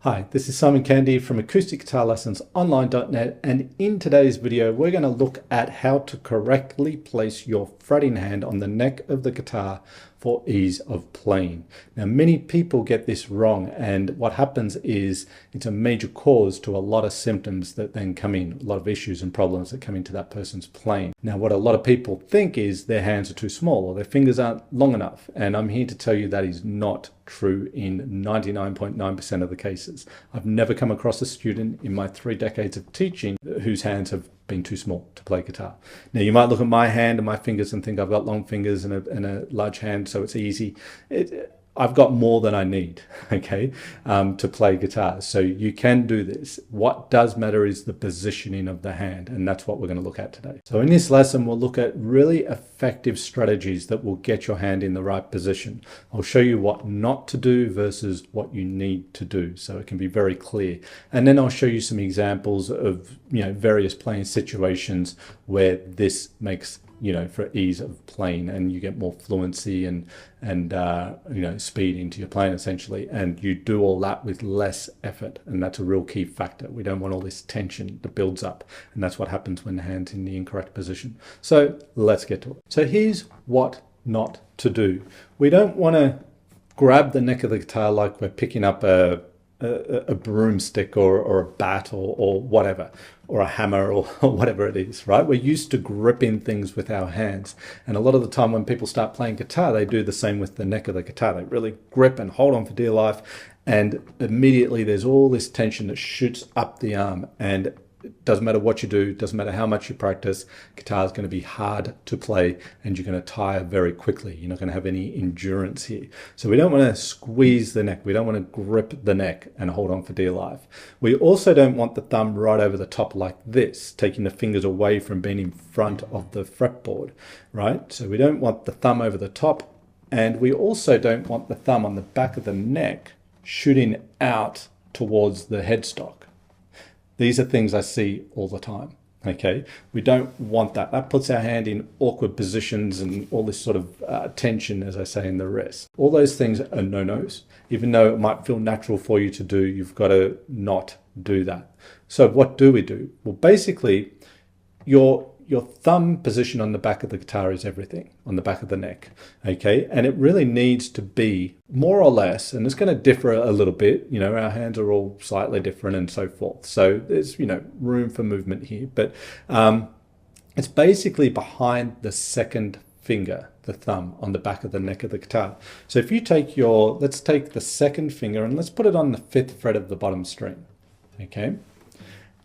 Hi, this is Simon Candy from acousticguitarlessonsonline.net, and in today's video we're going to look at how to correctly place your fretting hand on the neck of the guitar for ease of playing. Now, many people get this wrong, and what happens is it's a major cause to a lot of symptoms that then come in, a lot of issues and problems that come into that person's playing. Now, what a lot of people think is their hands are too small or their fingers aren't long enough, and I'm here to tell you that is not true in 99.9% of the cases. I've never come across a student in my 3 decades of teaching whose hands have been too small to play guitar. Now, you might look at my hand and my fingers and think I've got long fingers and a large hand, so it's easy. I've got more than I need, okay, to play guitar. So you can do this. What does matter is the positioning of the hand, and that's what we're going to look at today. So in this lesson, we'll look at really effective strategies that will get your hand in the right position. I'll show you what not to do versus what you need to do, so it can be very clear. And then I'll show you some examples of, various playing situations where this makes for ease of playing, and you get more fluency and speed into your playing essentially, and you do all that with less effort, and that's a real key factor. We don't want all this tension that builds up, and that's what happens when the hand's in the incorrect position. So let's get to it. So here's what not to do. We don't want to grab the neck of the guitar like we're picking up a broomstick or a bat or whatever, or a hammer or whatever it is, right? We're used to gripping things with our hands. And a lot of the time when people start playing guitar, they do the same with the neck of the guitar. They really grip and hold on for dear life. And immediately there's all this tension that shoots up the arm. And it doesn't matter what you do, doesn't matter how much you practice, guitar is going to be hard to play and you're going to tire very quickly. You're not going to have any endurance here. So we don't want to squeeze the neck. We don't want to grip the neck and hold on for dear life. We also don't want the thumb right over the top like this, taking the fingers away from being in front of the fretboard, right? So we don't want the thumb over the top, and we also don't want the thumb on the back of the neck shooting out towards the headstock. These are things I see all the time, okay? We don't want that. That puts our hand in awkward positions and all this sort of tension, as I say, in the wrist. All those things are no-nos. Even though it might feel natural for you to do, you've got to not do that. So what do we do? Well, basically, your thumb position on the back of the guitar is everything, on the back of the neck, okay? And it really needs to be more or less, and it's going to differ a little bit, our hands are all slightly different and so forth. So there's, room for movement here, but it's basically behind the second finger, the thumb, on the back of the neck of the guitar. So if you take let's take the second finger and let's put it on the 5th fret of the bottom string, okay?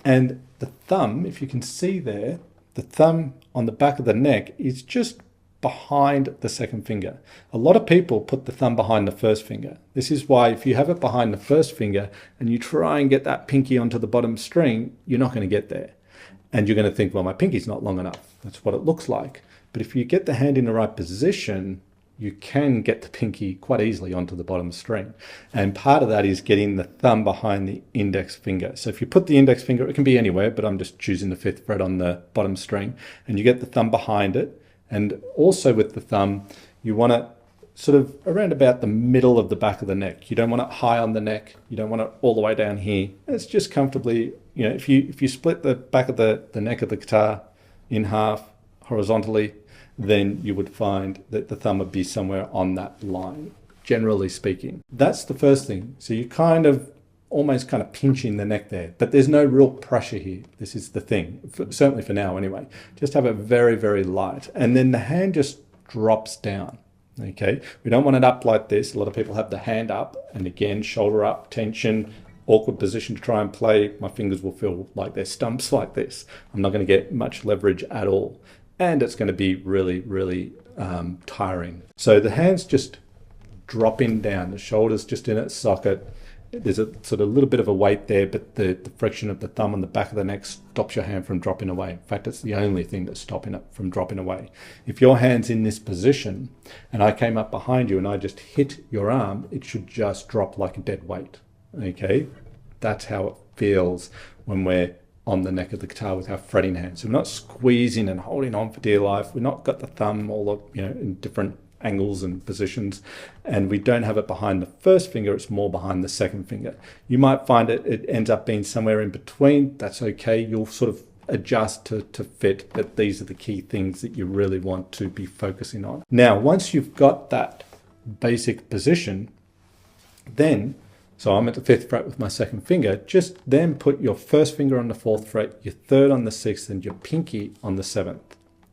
And the thumb, if you can see there, the thumb on the back of the neck is just behind the second finger. A lot of people put the thumb behind the first finger. This is why if you have it behind the first finger and you try and get that pinky onto the bottom string, you're not going to get there. And you're going to think, well, my pinky's not long enough. That's what it looks like. But if you get the hand in the right position, you can get the pinky quite easily onto the bottom string. And part of that is getting the thumb behind the index finger. So if you put the index finger, it can be anywhere, but I'm just choosing the 5th fret on the bottom string, and you get the thumb behind it. And also with the thumb, you want it sort of around about the middle of the back of the neck. You don't want it high on the neck. You don't want it all the way down here. It's just comfortably, if you split the back of the neck of the guitar in half horizontally, then you would find that the thumb would be somewhere on that line, generally speaking. That's the first thing. So you're almost pinching the neck there, but there's no real pressure here. This is the thing, certainly for now anyway. Just have it very, very light. And then the hand just drops down, okay? We don't want it up like this. A lot of people have the hand up, and again, shoulder up, tension, awkward position to try and play. My fingers will feel like they're stumps like this. I'm not going to get much leverage at all. And it's going to be really, really tiring. So the hand's just dropping down, the shoulder's just in its socket. There's a sort of little bit of a weight there, but the friction of the thumb on the back of the neck stops your hand from dropping away. In fact, it's the only thing that's stopping it from dropping away. If your hand's in this position and I came up behind you and I just hit your arm, it should just drop like a dead weight, okay? That's how it feels when we're on the neck of the guitar with our fretting hand. So we're not squeezing and holding on for dear life. We've not got the thumb all in different angles and positions, and we don't have it behind the first finger, it's more behind the second finger. You might find it ends up being somewhere in between. That's okay. You'll sort of adjust to fit, but these are the key things that you really want to be focusing on. Now, once you've got that basic position, then, so I'm at the 5th fret with my second finger, just then put your first finger on the 4th fret, your third on the 6th, and your pinky on the 7th.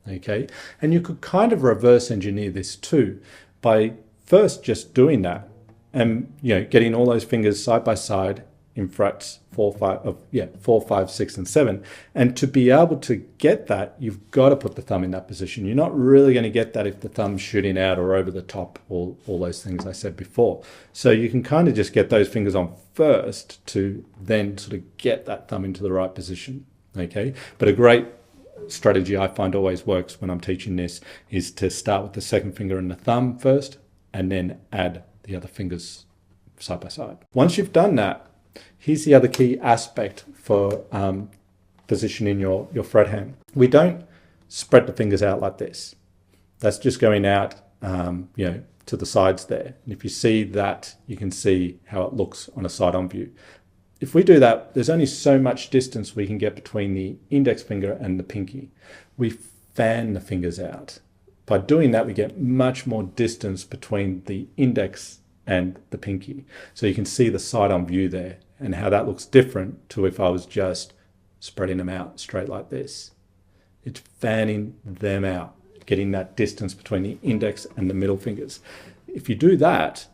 Okay, and you could kind of reverse engineer this too by first just doing that and getting all those fingers side by side in frets 4, 5, 6, and 7. And to be able to get that, you've got to put the thumb in that position. You're not really going to get that if the thumb's shooting out or over the top, all those things I said before. So you can kind of just get those fingers on first to then sort of get that thumb into the right position. Okay, but a great strategy I find always works when I'm teaching this is to start with the second finger and the thumb first, and then add the other fingers side by side. Once you've done that, here's the other key aspect for positioning your fret hand. We don't spread the fingers out like this. That's just going out to the sides there. And if you see that, you can see how it looks on a side-on view. If we do that, there's only so much distance we can get between the index finger and the pinky. We fan the fingers out. By doing that, we get much more distance between the index and the pinky. So you can see the side-on view there and how that looks different to if I was just spreading them out straight like this. It's fanning them out, getting that distance between the index and the middle fingers. If you do that,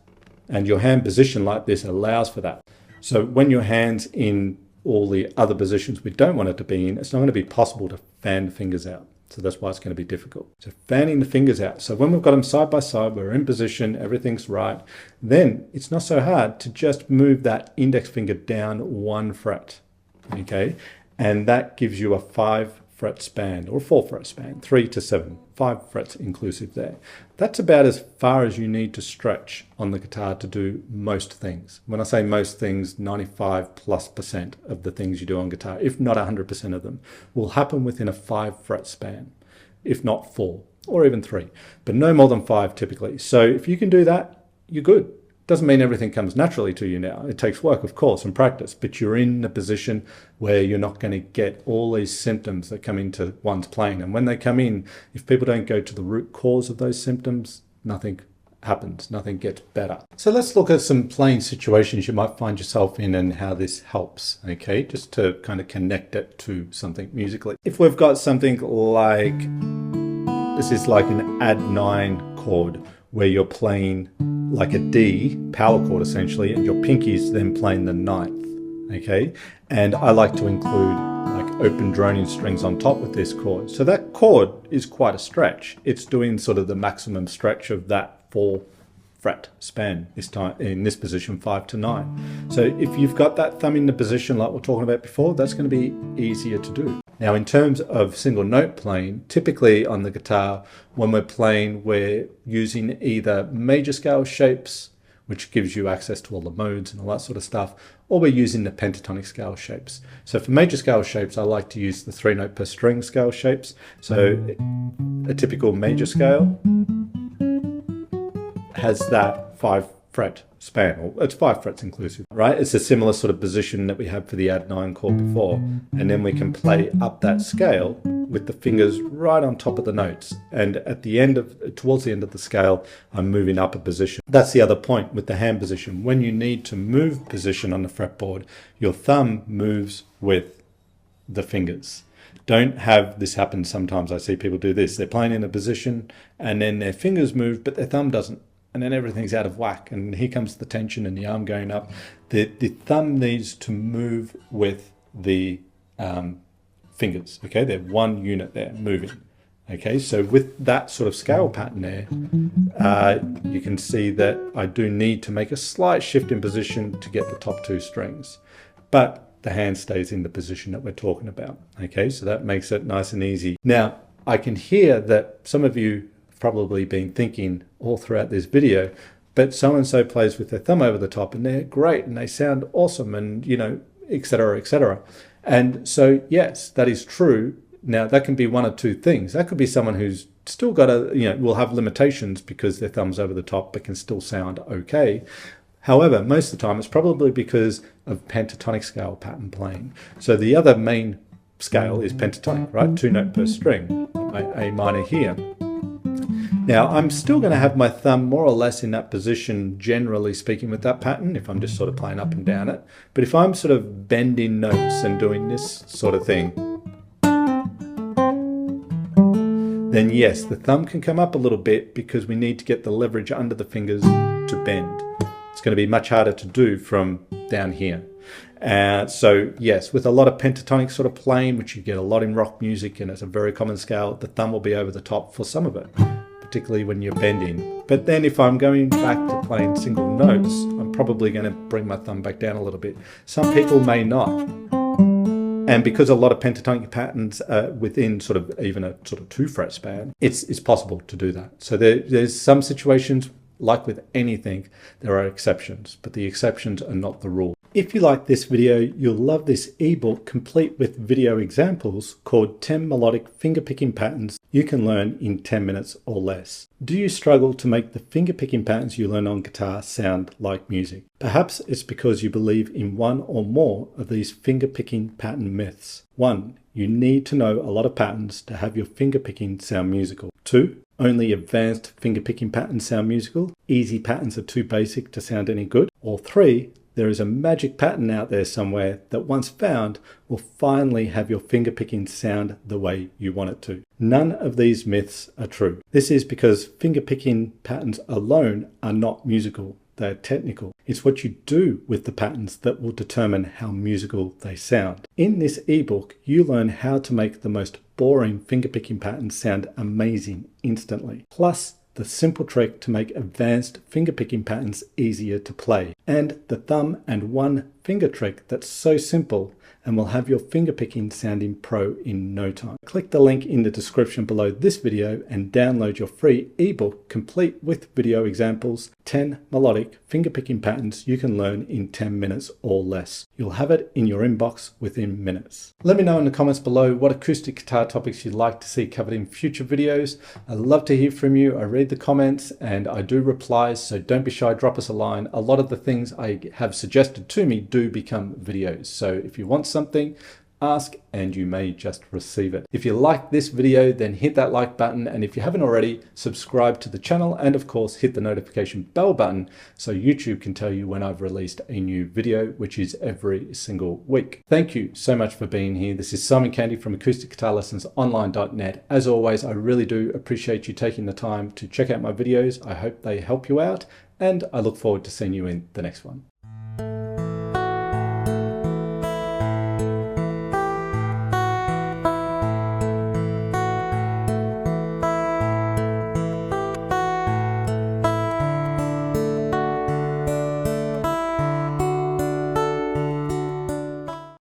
and your hand position like this allows for that. So when your hand's in all the other positions we don't want it to be in, it's not going to be possible to fan the fingers out. So that's why it's going to be difficult. So fanning the fingers out. So when we've got them side by side, we're in position, everything's right, then it's not so hard to just move that index finger down 1 fret, okay? And that gives you a 5 fret span or a 4 fret span, 3 to 7, 5 frets inclusive there. That's about as far as you need to stretch on the guitar to do most things. When I say most things, 95+% of the things you do on guitar, if not 100% of them, will happen within a 5 fret span, if not 4 or even 3, but no more than 5 typically. So if you can do that, you're good. Doesn't mean everything comes naturally to you now. It takes work, of course, and practice, but you're in a position where you're not going to get all these symptoms that come into one's playing. And when they come in, if people don't go to the root cause of those symptoms, nothing happens, nothing gets better. So let's look at some playing situations you might find yourself in and how this helps, okay? Just to kind of connect it to something musically. If we've got something like, this is like an add 9 chord, where you're playing like a D power chord essentially, and your pinky's then playing the 9th, okay? And I like to include like open droning strings on top with this chord. So that chord is quite a stretch. It's doing sort of the maximum stretch of that 4 fret span this time in this position, 5 to 9. So if you've got that thumb in the position like we're talking about before, that's going to be easier to do. Now, in terms of single note playing, typically on the guitar, when we're playing, we're using either major scale shapes, which gives you access to all the modes and all that sort of stuff, or we're using the pentatonic scale shapes. So for major scale shapes, I like to use the 3 note per string scale shapes. So a typical major scale has that 5 fret span, or it's 5 frets inclusive, right? It's a similar sort of position that we had for the add 9 chord before. And then we can play up that scale with the fingers right on top of the notes. And at the end of, towards the end of the scale, I'm moving up a position. That's the other point with the hand position. When you need to move position on the fretboard, your thumb moves with the fingers. Don't have this happen sometimes. I see people do this. They're playing in a position and then their fingers move, but their thumb doesn't. And then everything's out of whack, and here comes the tension and the arm going up. The thumb needs to move with the fingers, okay? They're one unit there, moving, okay? So with that sort of scale pattern there, you can see that I do need to make a slight shift in position to get the top 2 strings, but the hand stays in the position that we're talking about, okay? So that makes it nice and easy. Now, I can hear that some of you probably been thinking all throughout this video, but so-and-so plays with their thumb over the top and they're great and they sound awesome and, you know, etc., etc. And so, yes, that is true. Now, that can be one of 2 things. That could be someone who's still got a, will have limitations because their thumb's over the top, but can still sound okay. However, most of the time it's probably because of pentatonic scale pattern playing. So the other main scale is pentatonic, right? 2 note per string, A minor here. Now I'm still going to have my thumb more or less in that position, generally speaking, with that pattern, if I'm just sort of playing up and down it. But if I'm sort of bending notes and doing this sort of thing, then yes, the thumb can come up a little bit because we need to get the leverage under the fingers to bend. It's going to be much harder to do from down here. So yes, with a lot of pentatonic sort of playing, which you get a lot in rock music and it's a very common scale, the thumb will be over the top for some of it, particularly when you're bending. But then if I'm going back to playing single notes, I'm probably going to bring my thumb back down a little bit. Some people may not. And because a lot of pentatonic patterns are within sort of even a sort of 2 fret span, it's possible to do that. So there's some situations, like with anything, there are exceptions, but the exceptions are not the rule. If you like this video, you'll love this ebook complete with video examples called 10 melodic fingerpicking patterns you can learn in 10 minutes or less. Do you struggle to make the fingerpicking patterns you learn on guitar sound like music? Perhaps it's because you believe in one or more of these fingerpicking pattern myths. 1. You need to know a lot of patterns to have your fingerpicking sound musical. 2. Only advanced fingerpicking patterns sound musical. Easy patterns are too basic to sound any good. Or 3. There is a magic pattern out there somewhere that once found will finally have your fingerpicking sound the way you want it to. None of these myths are true. This is because fingerpicking patterns alone are not musical. They're technical. It's what you do with the patterns that will determine how musical they sound. In this ebook, you learn how to make the most boring fingerpicking patterns sound amazing instantly. Plus, the simple trick to make advanced fingerpicking patterns easier to play, and the thumb and 1 finger trick that's so simple and will have your fingerpicking sounding pro in no time. Click the link in the description below this video and download your free ebook complete with video examples, 10 melodic fingerpicking patterns you can learn in 10 minutes or less. You'll have it in your inbox within minutes. Let me know in the comments below what acoustic guitar topics you'd like to see covered in future videos. I'd love to hear from you. I read the comments and I do replies, so don't be shy, drop us a line. A lot of the things I have suggested to me do become videos. So if you want something, ask and you may just receive it. If you like this video, then hit that like button, and if you haven't already, subscribe to the channel, and of course hit the notification bell button so YouTube can tell you when I've released a new video, which is every single week. Thank you so much for being here. This is Simon Candy from acousticguitarlessonsonline.net. As always, I really do appreciate you taking the time to check out my videos. I hope they help you out, and I look forward to seeing you in the next one.